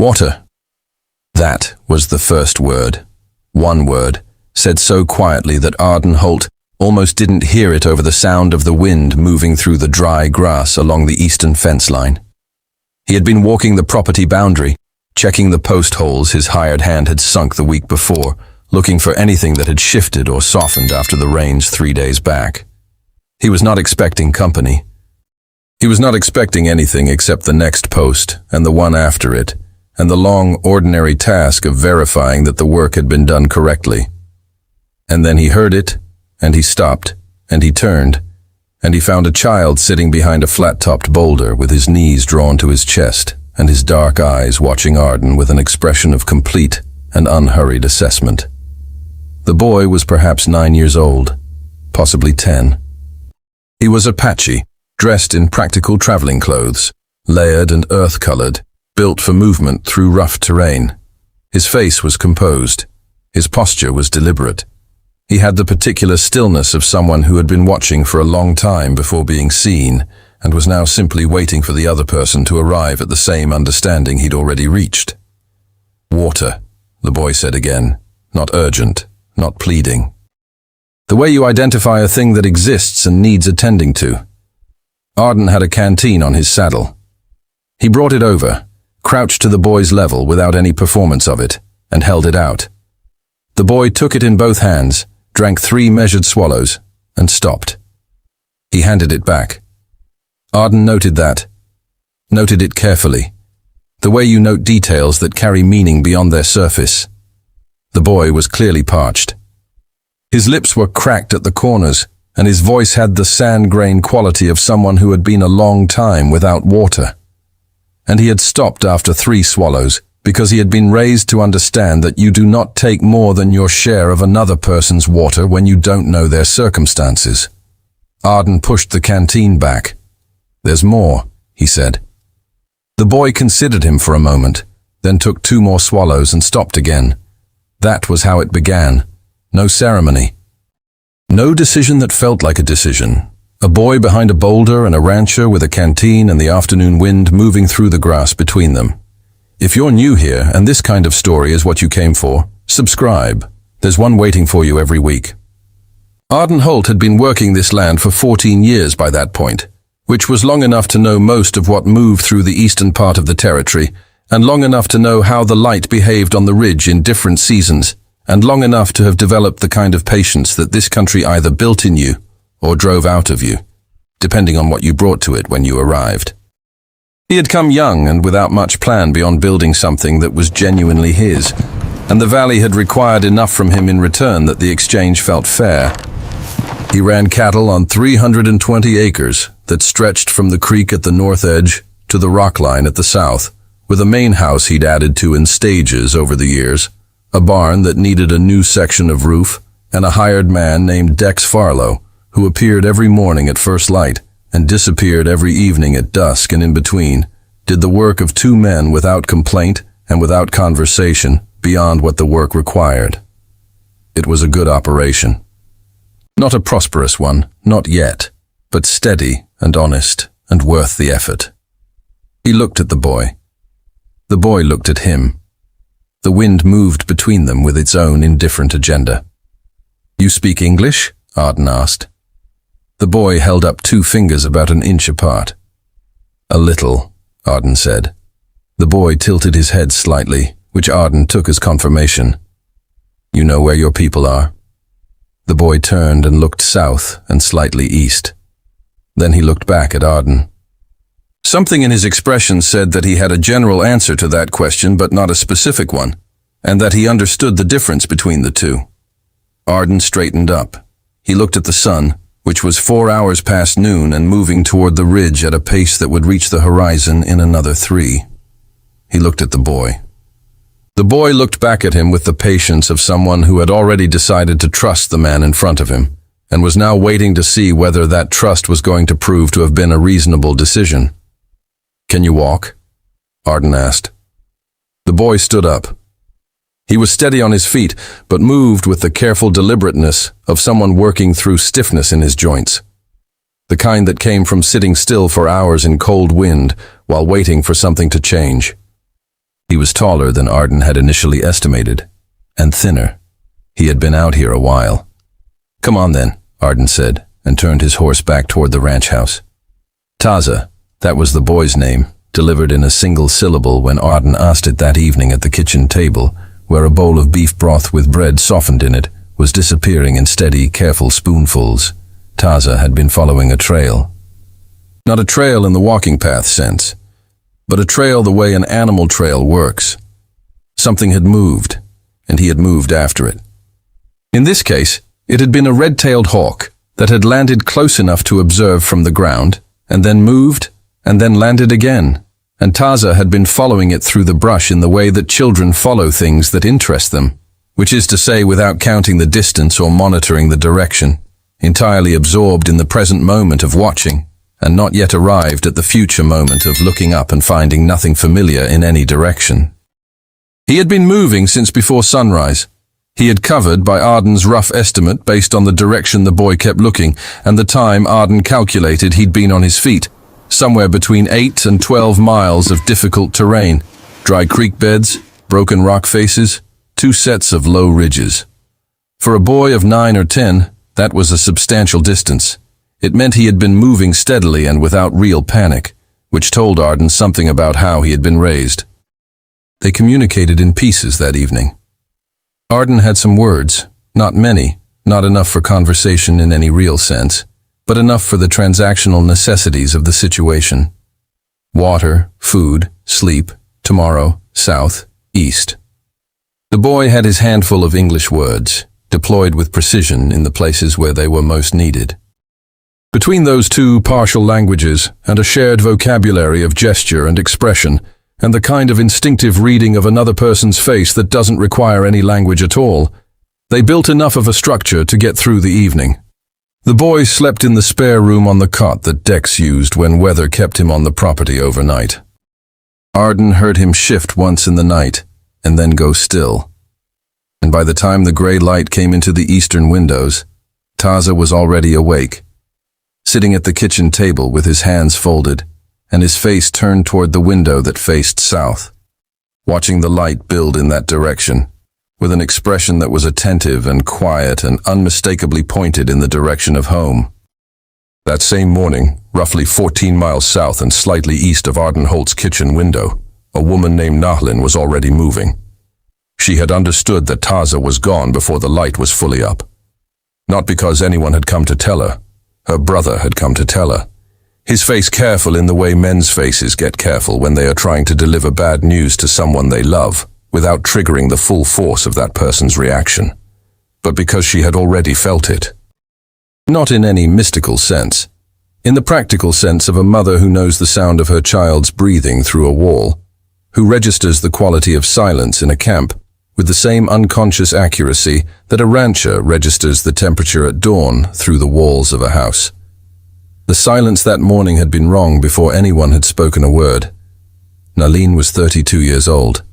Water. That was the first word. One word, said so quietly that Arden Holt almost didn't hear it over the sound of the wind moving through the dry grass along the eastern fence line. He had been walking the property boundary, checking the post holes his hired hand had sunk the week before, looking for anything that had shifted or softened after the rains 3 days back. He was not expecting company. He was not expecting anything except the next post and the one after it, and the long, ordinary task of verifying that the work had been done correctly. And then he heard it, and he stopped, and he turned, and he found a child sitting behind a flat-topped boulder with his knees drawn to his chest and his dark eyes watching Arden with an expression of complete and unhurried assessment. The boy was perhaps 9 years old, possibly 10. He was Apache, dressed in practical traveling clothes, layered and earth-colored, built for movement through rough terrain. His face was composed. His posture was deliberate. He had the particular stillness of someone who had been watching for a long time before being seen and was now simply waiting for the other person to arrive at the same understanding he'd already reached. Water, the boy said again, not urgent, not pleading. The way you identify a thing that exists and needs attending to. Arden had a canteen on his saddle. He brought it over, crouched to the boy's level without any performance of it, and held it out. The boy took it in both hands, drank 3 measured swallows, and stopped. He handed it back. Arden noted it carefully, the way you note details that carry meaning beyond their surface. The boy was clearly parched. His lips were cracked at the corners, and his voice had the sand-grain quality of someone who had been a long time without water. And he had stopped after 3 swallows, because he had been raised to understand that you do not take more than your share of another person's water when you don't know their circumstances. Arden pushed the canteen back. "There's more," he said. The boy considered him for a moment, then took 2 more swallows and stopped again. That was how it began. No ceremony. No decision that felt like a decision. A boy behind a boulder and a rancher with a canteen and the afternoon wind moving through the grass between them. If you're new here and this kind of story is what you came for, subscribe. There's one waiting for you every week. Arden Holt had been working this land for 14 years by that point, which was long enough to know most of what moved through the eastern part of the territory, and long enough to know how the light behaved on the ridge in different seasons, and long enough to have developed the kind of patience that this country either built in you or drove out of you, depending on what you brought to it when you arrived. He had come young and without much plan beyond building something that was genuinely his, and the valley had required enough from him in return that the exchange felt fair. He ran cattle on 320 acres that stretched from the creek at the north edge to the rock line at the south, with a main house he'd added to in stages over the years, a barn that needed a new section of roof, and a hired man named Dex Farlow, who appeared every morning at first light and disappeared every evening at dusk, and in between, did the work of 2 men without complaint and without conversation beyond what the work required. It was a good operation. Not a prosperous one, not yet, but steady and honest and worth the effort. He looked at the boy. The boy looked at him. The wind moved between them with its own indifferent agenda. "You speak English?" Arden asked. The boy held up 2 fingers about an inch apart. "A little," Arden said. The boy tilted his head slightly, which Arden took as confirmation. "You know where your people are?" The boy turned and looked south and slightly east. Then he looked back at Arden. Something in his expression said that he had a general answer to that question but not a specific one, and that he understood the difference between the two. Arden straightened up. He looked at the sun, which was 4 hours past noon and moving toward the ridge at a pace that would reach the horizon in another 3. He looked at the boy. The boy looked back at him with the patience of someone who had already decided to trust the man in front of him, and was now waiting to see whether that trust was going to prove to have been a reasonable decision. "Can you walk?" Arden asked. The boy stood up. He was steady on his feet, but moved with the careful deliberateness of someone working through stiffness in his joints. The kind that came from sitting still for hours in cold wind while waiting for something to change. He was taller than Arden had initially estimated, and thinner. He had been out here a while. "Come on then," Arden said, and turned his horse back toward the ranch house. Taza, that was the boy's name, delivered in a single syllable when Arden asked it that evening at the kitchen table, where a bowl of beef broth with bread softened in it was disappearing in steady, careful spoonfuls. Taza had been following a trail. Not a trail in the walking path sense, but a trail the way an animal trail works. Something had moved, and he had moved after it. In this case, it had been a red-tailed hawk that had landed close enough to observe from the ground, and then moved, and then landed again, and Taza had been following it through the brush in the way that children follow things that interest them, which is to say without counting the distance or monitoring the direction, entirely absorbed in the present moment of watching, and not yet arrived at the future moment of looking up and finding nothing familiar in any direction. He had been moving since before sunrise. He had covered, by Arden's rough estimate based on the direction the boy kept looking, and the time Arden calculated he'd been on his feet, somewhere between 8 and 12 miles of difficult terrain, dry creek beds, broken rock faces, 2 sets of low ridges. For a boy of 9 or 10, that was a substantial distance. It meant he had been moving steadily and without real panic, which told Arden something about how he had been raised. They communicated in pieces that evening. Arden had some words, not many, not enough for conversation in any real sense, but enough for the transactional necessities of the situation. Water, food, sleep, tomorrow, south, east. The boy had his handful of English words, deployed with precision in the places where they were most needed. Between those two partial languages and a shared vocabulary of gesture and expression, and the kind of instinctive reading of another person's face that doesn't require any language at all, they built enough of a structure to get through the evening. The boy slept in the spare room on the cot that Dex used when weather kept him on the property overnight. Arden heard him shift once in the night, and then go still. And by the time the gray light came into the eastern windows, Taza was already awake, sitting at the kitchen table with his hands folded, and his face turned toward the window that faced south, watching the light build in that direction, with an expression that was attentive and quiet and unmistakably pointed in the direction of home. That same morning, roughly 14 miles south and slightly east of Arden Holt's kitchen window, a woman named Nahlin was already moving. She had understood that Taza was gone before the light was fully up. Not because anyone had come to tell her. Her brother had come to tell her. His face careful in the way men's faces get careful when they are trying to deliver bad news to someone they love, without triggering the full force of that person's reaction. But because she had already felt it. Not in any mystical sense. In the practical sense of a mother who knows the sound of her child's breathing through a wall, who registers the quality of silence in a camp with the same unconscious accuracy that a rancher registers the temperature at dawn through the walls of a house. The silence that morning had been wrong before anyone had spoken a word. Nahlin was 32 years old.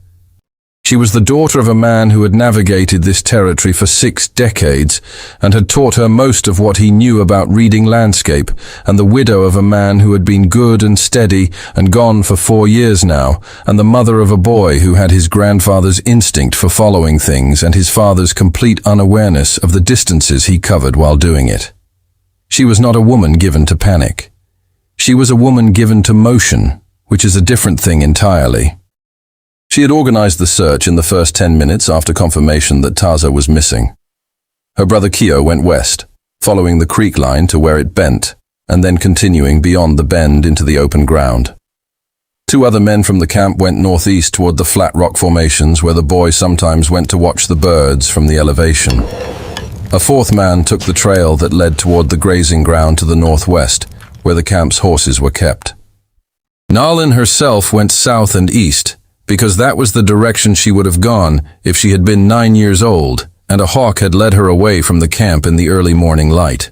She was the daughter of a man who had navigated this territory for 6 decades and had taught her most of what he knew about reading landscape, and the widow of a man who had been good and steady and gone for 4 years now, and the mother of a boy who had his grandfather's instinct for following things and his father's complete unawareness of the distances he covered while doing it. She was not a woman given to panic. She was a woman given to motion, which is a different thing entirely. She had organized the search in the first 10 minutes after confirmation that Taza was missing. Her brother Keo went west, following the creek line to where it bent, and then continuing beyond the bend into the open ground. 2 other men from the camp went northeast toward the flat rock formations where the boy sometimes went to watch the birds from the elevation. A 4th man took the trail that led toward the grazing ground to the northwest, where the camp's horses were kept. Nahlin herself went south and east, because that was the direction she would have gone if she had been 9 years old and a hawk had led her away from the camp in the early morning light.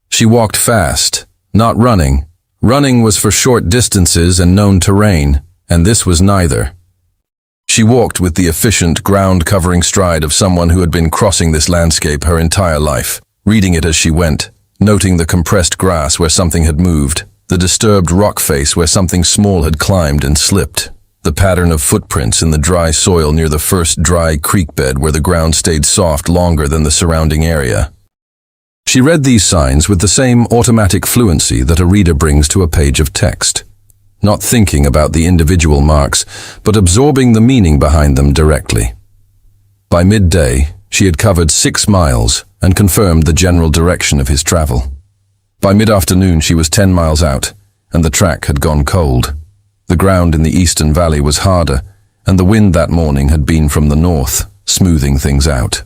She walked fast, not running. Running was for short distances and known terrain, and this was neither. She walked with the efficient, ground-covering stride of someone who had been crossing this landscape her entire life, reading it as she went, noting the compressed grass where something had moved, the disturbed rock face where something small had climbed and slipped. the pattern of footprints in the dry soil near the first dry creek bed where the ground stayed soft longer than the surrounding area. She read these signs with the same automatic fluency that a reader brings to a page of text, not thinking about the individual marks, but absorbing the meaning behind them directly. By midday, she had covered 6 miles and confirmed the general direction of his travel. By mid-afternoon, she was 10 miles out, and the track had gone cold. The ground in the eastern valley was harder, and the wind that morning had been from the north, smoothing things out.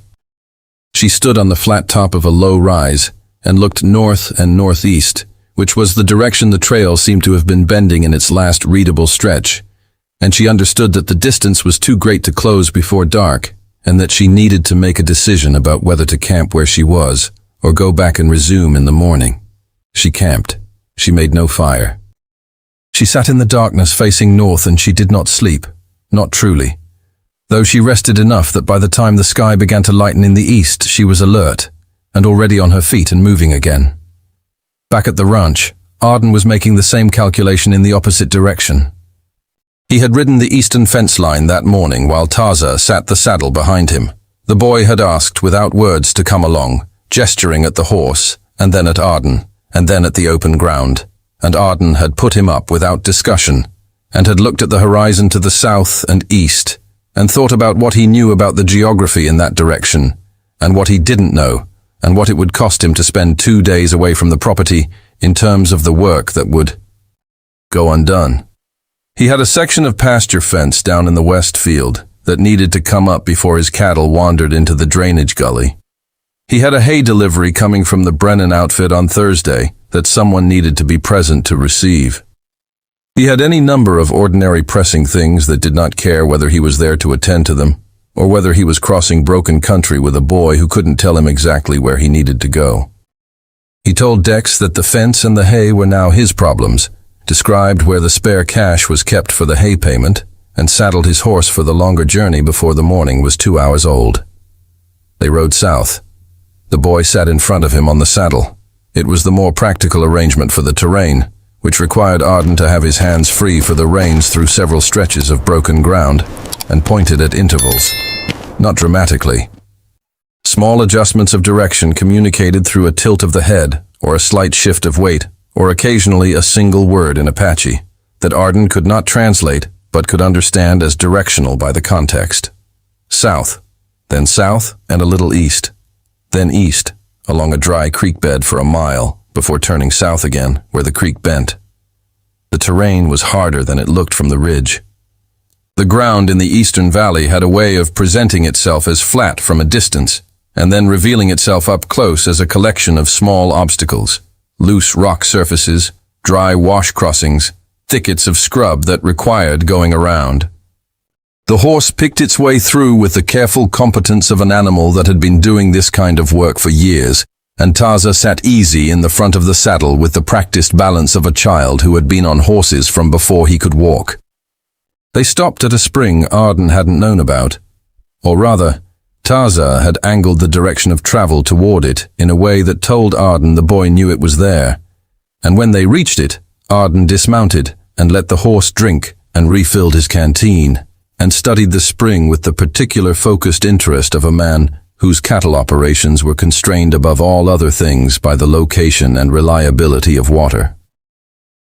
She stood on the flat top of a low rise and looked north and northeast, which was the direction the trail seemed to have been bending in its last readable stretch, and she understood that the distance was too great to close before dark, and that she needed to make a decision about whether to camp where she was or go back and resume in the morning. She camped. She made no fire. She sat in the darkness facing north, and she did not sleep, not truly. Though she rested enough that by the time the sky began to lighten in the east, she was alert and already on her feet and moving again. Back at the ranch, Arden was making the same calculation in the opposite direction. He had ridden the eastern fence line that morning while Taza sat the saddle behind him. The boy had asked without words to come along, gesturing at the horse, and then at Arden, and then at the open ground, and Arden had put him up without discussion, and had looked at the horizon to the south and east, and thought about what he knew about the geography in that direction, and what he didn't know, and what it would cost him to spend 2 days away from the property in terms of the work that would go undone. He had a section of pasture fence down in the west field that needed to come up before his cattle wandered into the drainage gully. He had a hay delivery coming from the Brennan outfit on Thursday that someone needed to be present to receive. He had any number of ordinary pressing things that did not care whether he was there to attend to them, or whether he was crossing broken country with a boy who couldn't tell him exactly where he needed to go. He told Dex that the fence and the hay were now his problems, described where the spare cash was kept for the hay payment, and saddled his horse for the longer journey before the morning was 2 hours old. They rode south. The boy sat in front of him on the saddle. It was the more practical arrangement for the terrain, which required Arden to have his hands free for the reins through several stretches of broken ground, and pointed at intervals, not dramatically. Small adjustments of direction communicated through a tilt of the head, or a slight shift of weight, or occasionally a single word in Apache, that Arden could not translate, but could understand as directional by the context. South and a little east, then east, along a dry creek bed for a mile, before turning south again, where the creek bent. The terrain was harder than it looked from the ridge. The ground in the eastern valley had a way of presenting itself as flat from a distance, and then revealing itself up close as a collection of small obstacles, loose rock surfaces, dry wash crossings, thickets of scrub that required going around. The horse picked its way through with the careful competence of an animal that had been doing this kind of work for years, and Taza sat easy in the front of the saddle with the practiced balance of a child who had been on horses from before he could walk. They stopped at a spring Arden hadn't known about, or rather, Taza had angled the direction of travel toward it in a way that told Arden the boy knew it was there, and when they reached it, Arden dismounted and let the horse drink and refilled his canteen, and studied the spring with the particular focused interest of a man whose cattle operations were constrained above all other things by the location and reliability of water.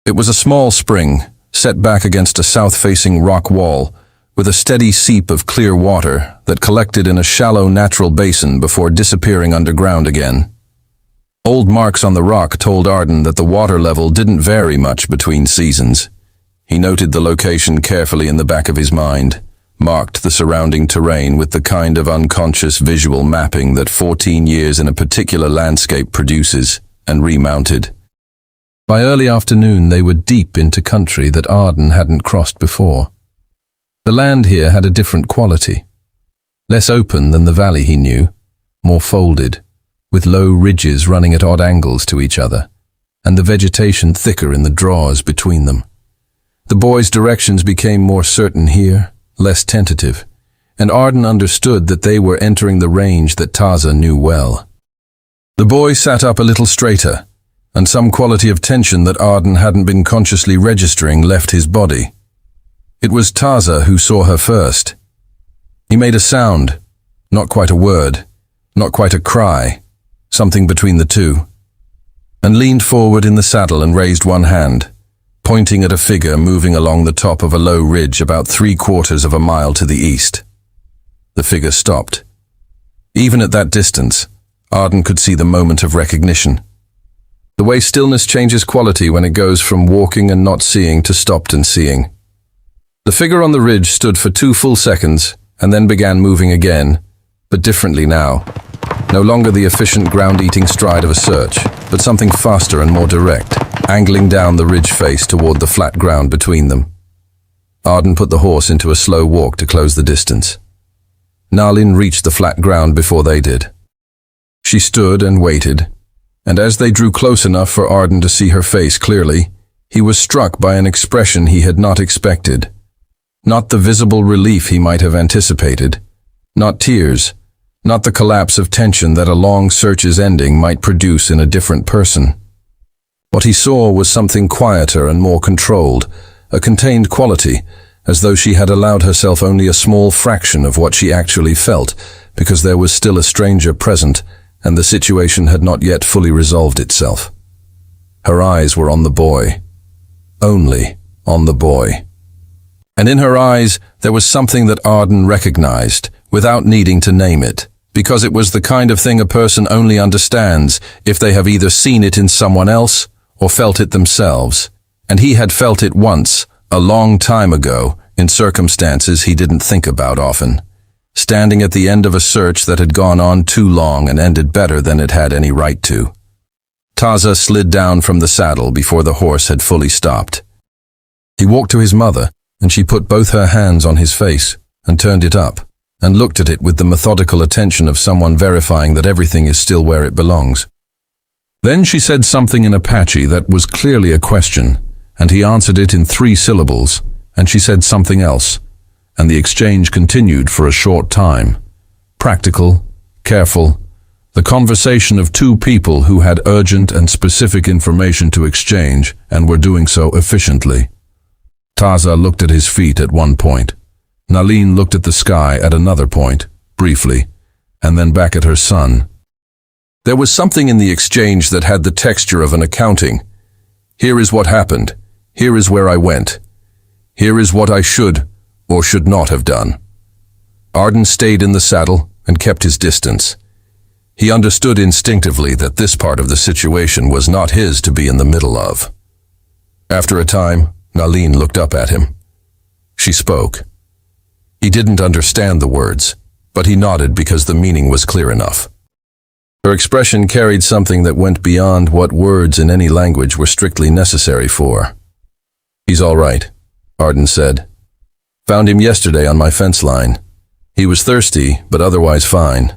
It was a small spring, set back against a south-facing rock wall, with a steady seep of clear water that collected in a shallow natural basin before disappearing underground again. Old marks on the rock told Arden that the water level didn't vary much between seasons. He noted the location carefully in the back of his mind, marked the surrounding terrain with the kind of unconscious visual mapping that 14 years in a particular landscape produces, and remounted. By early afternoon they were deep into country that Arden hadn't crossed before. The land here had a different quality, less open than the valley he knew, more folded, with low ridges running at odd angles to each other, and the vegetation thicker in the draws between them. The boy's directions became more certain here, less tentative, and Arden understood that they were entering the range that Taza knew well. The boy sat up a little straighter, and some quality of tension that Arden hadn't been consciously registering left his body. It was Taza who saw her first. He made a sound, not quite a word, not quite a cry, something between the two, and leaned forward in the saddle and raised one hand, pointing at a figure moving along the top of a low ridge about 3/4 of a mile to the east. The figure stopped. Even at that distance, Arden could see the moment of recognition. The way stillness changes quality when it goes from walking and not seeing to stopped and seeing. The figure on the ridge stood for 2 full seconds and then began moving again, but differently now. No longer the efficient ground-eating stride of a search, but something faster and more direct, angling down the ridge face toward the flat ground between them. Arden put the horse into a slow walk to close the distance. Nalin reached the flat ground before they did. She stood and waited, and as they drew close enough for Arden to see her face clearly, he was struck by an expression he had not expected. Not the visible relief he might have anticipated, not tears, not the collapse of tension that a long search's ending might produce in a different person. What he saw was something quieter and more controlled, a contained quality, as though she had allowed herself only a small fraction of what she actually felt, because there was still a stranger present, and the situation had not yet fully resolved itself. Her eyes were on the boy. Only on the boy. And in her eyes, there was something that Arden recognized, without needing to name it, because it was the kind of thing a person only understands if they have either seen it in someone else or felt it themselves. And he had felt it once, a long time ago, in circumstances he didn't think about often. Standing at the end of a search that had gone on too long and ended better than it had any right to. Taza slid down from the saddle before the horse had fully stopped. He walked to his mother, and she put both her hands on his face and turned it up, and looked at it with the methodical attention of someone verifying that everything is still where it belongs. Then she said something in Apache that was clearly a question, and he answered it in 3 syllables, and she said something else, and the exchange continued for a short time. Practical, careful, the conversation of 2 people who had urgent and specific information to exchange and were doing so efficiently. Taza looked at his feet at one point. Nalin looked at the sky at another point, briefly, and then back at her son. There was something in the exchange that had the texture of an accounting. Here is what happened. Here is where I went. Here is what I should or should not have done. Arden stayed in the saddle and kept his distance. He understood instinctively that this part of the situation was not his to be in the middle of. After a time, Nalin looked up at him. She spoke. He didn't understand the words, but he nodded because the meaning was clear enough. Her expression carried something that went beyond what words in any language were strictly necessary for. "He's all right," Arden said. "Found him yesterday on my fence line. He was thirsty, but otherwise fine."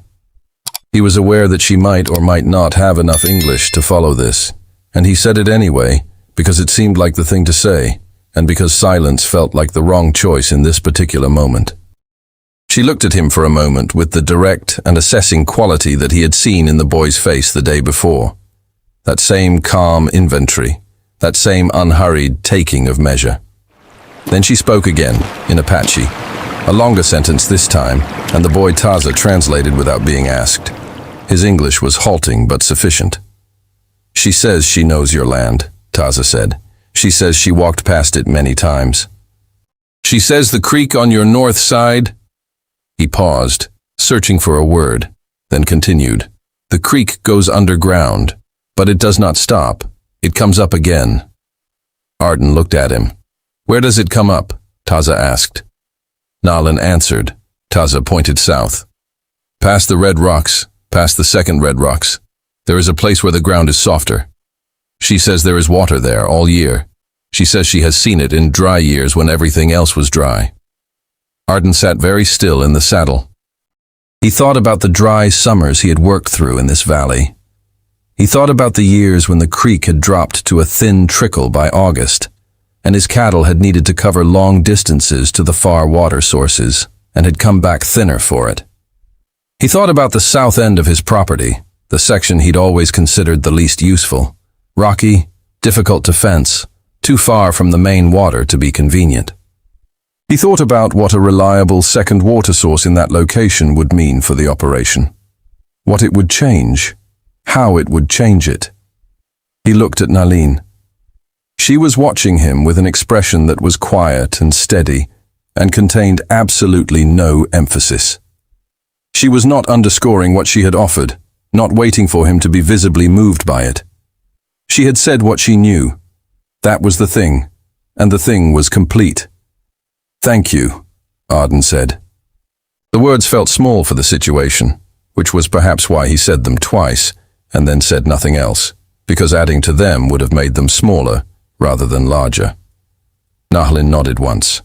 He was aware that she might or might not have enough English to follow this, and he said it anyway, because it seemed like the thing to say, and because silence felt like the wrong choice in this particular moment. She looked at him for a moment with the direct and assessing quality that he had seen in the boy's face the day before. That same calm inventory, that same unhurried taking of measure. Then she spoke again, in Apache, a longer sentence this time, and the boy Taza translated without being asked. His English was halting but sufficient. "She says she knows your land," Taza said. "She says she walked past it many times. She says the creek on your north side—" He paused, searching for a word, then continued. "The creek goes underground, but it does not stop. It comes up again." Arden looked at him. "Where does it come up?" Taza asked. Nalin answered. Taza pointed south. "Past the red rocks, past the second red rocks. There is a place where the ground is softer. She says there is water there all year. She says she has seen it in dry years when everything else was dry." Arden sat very still in the saddle. He thought about the dry summers he had worked through in this valley. He thought about the years when the creek had dropped to a thin trickle by August, and his cattle had needed to cover long distances to the far water sources, and had come back thinner for it. He thought about the south end of his property, the section he'd always considered the least useful. Rocky, difficult to fence, too far from the main water to be convenient. He thought about what a reliable second water source in that location would mean for the operation. What it would change. How it would change it. He looked at Nalin. She was watching him with an expression that was quiet and steady and contained absolutely no emphasis. She was not underscoring what she had offered, not waiting for him to be visibly moved by it. She had said what she knew. That was the thing, and the thing was complete. "Thank you," Arden said. The words felt small for the situation, which was perhaps why he said them twice, and then said nothing else, because adding to them would have made them smaller rather than larger. Nahlin nodded once.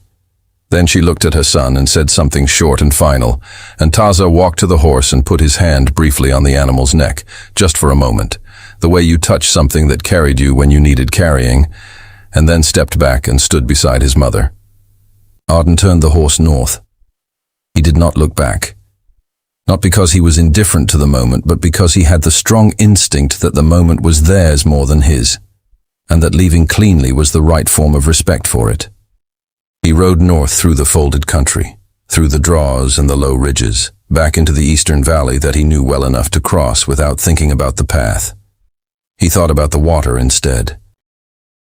Then she looked at her son and said something short and final, and Taza walked to the horse and put his hand briefly on the animal's neck, just for a moment, the way you touch something that carried you when you needed carrying, and then stepped back and stood beside his mother. Arden turned the horse north. He did not look back. Not because he was indifferent to the moment, but because he had the strong instinct that the moment was theirs more than his, and that leaving cleanly was the right form of respect for it. He rode north through the folded country, through the draws and the low ridges, back into the eastern valley that he knew well enough to cross without thinking about the path. He thought about the water instead.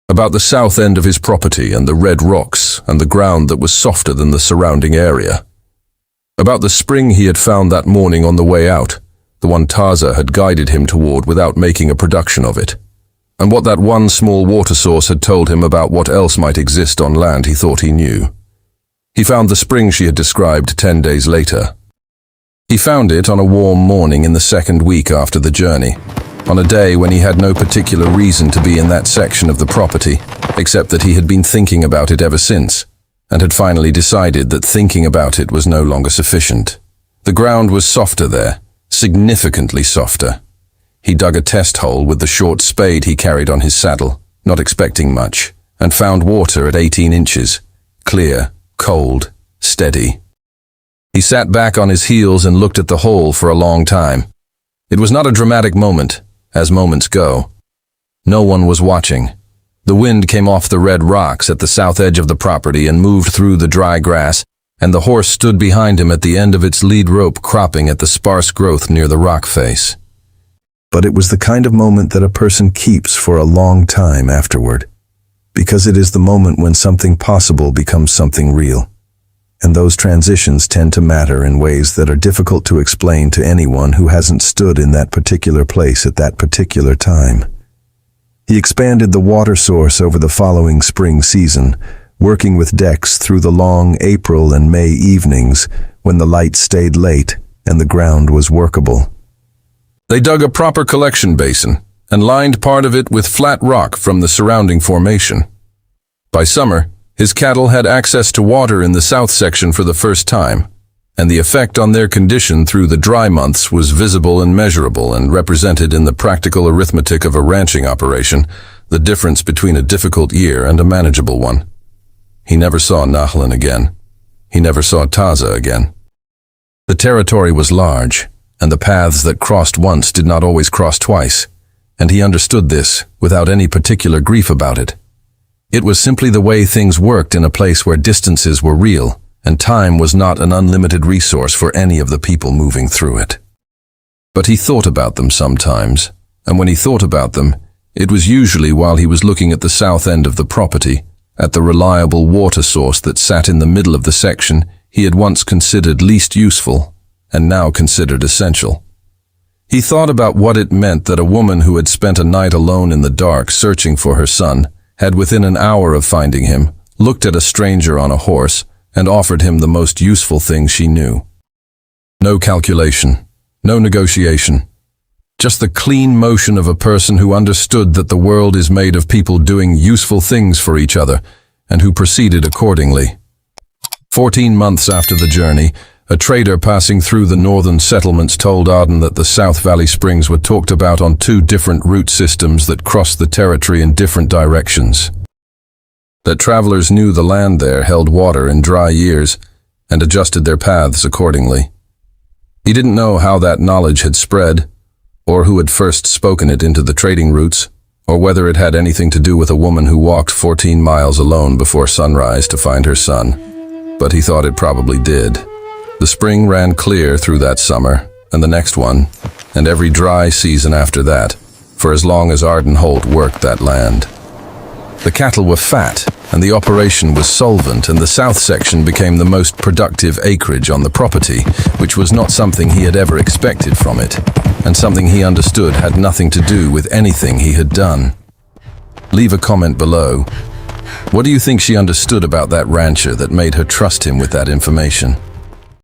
About the south end of his property and the red rocks and the ground that was softer than the surrounding area. About the spring he had found that morning on the way out, the one Taza had guided him toward without making a production of it, and what that one small water source had told him about what else might exist on land he thought he knew. He found the spring she had described 10 days later. He found it on a warm morning in the second week after the journey, on a day when he had no particular reason to be in that section of the property, except that he had been thinking about it ever since, and had finally decided that thinking about it was no longer sufficient. The ground was softer there, significantly softer. He dug a test hole with the short spade he carried on his saddle, not expecting much, and found water at 18 inches, clear, cold, steady. He sat back on his heels and looked at the hole for a long time. It was not a dramatic moment, as moments go. No one was watching. The wind came off the red rocks at the south edge of the property and moved through the dry grass, and the horse stood behind him at the end of its lead rope cropping at the sparse growth near the rock face. But it was the kind of moment that a person keeps for a long time afterward, because it is the moment when something possible becomes something real. And those transitions tend to matter in ways that are difficult to explain to anyone who hasn't stood in that particular place at that particular time. He expanded the water source over the following spring season, working with decks through the long April and May evenings when the light stayed late and the ground was workable. They dug a proper collection basin and lined part of it with flat rock from the surrounding formation. By summer, his cattle had access to water in the south section for the first time, and the effect on their condition through the dry months was visible and measurable and represented in the practical arithmetic of a ranching operation, the difference between a difficult year and a manageable one. He never saw Nahlin again. He never saw Taza again. The territory was large, and the paths that crossed once did not always cross twice, and he understood this without any particular grief about it. It was simply the way things worked in a place where distances were real, and time was not an unlimited resource for any of the people moving through it. But he thought about them sometimes, and when he thought about them, it was usually while he was looking at the south end of the property, at the reliable water source that sat in the middle of the section he had once considered least useful, and now considered essential. He thought about what it meant that a woman who had spent a night alone in the dark searching for her son had within an hour of finding him looked at a stranger on a horse and offered him the most useful thing she knew. No calculation, no negotiation, just the clean motion of a person who understood that the world is made of people doing useful things for each other and who proceeded accordingly. 14 months after the journey, a trader passing through the northern settlements told Arden that the South Valley Springs were talked about on 2 different route systems that crossed the territory in different directions. That travelers knew the land there held water in dry years and adjusted their paths accordingly. He didn't know how that knowledge had spread, or who had first spoken it into the trading routes, or whether it had anything to do with a woman who walked 14 miles alone before sunrise to find her son. but he thought it probably did. The spring ran clear through that summer, and the next one, and every dry season after that, for as long as Arden Holt worked that land. The cattle were fat, and the operation was solvent, and the south section became the most productive acreage on the property, which was not something he had ever expected from it, and something he understood had nothing to do with anything he had done. Leave a comment below. What do you think she understood about that rancher that made her trust him with that information?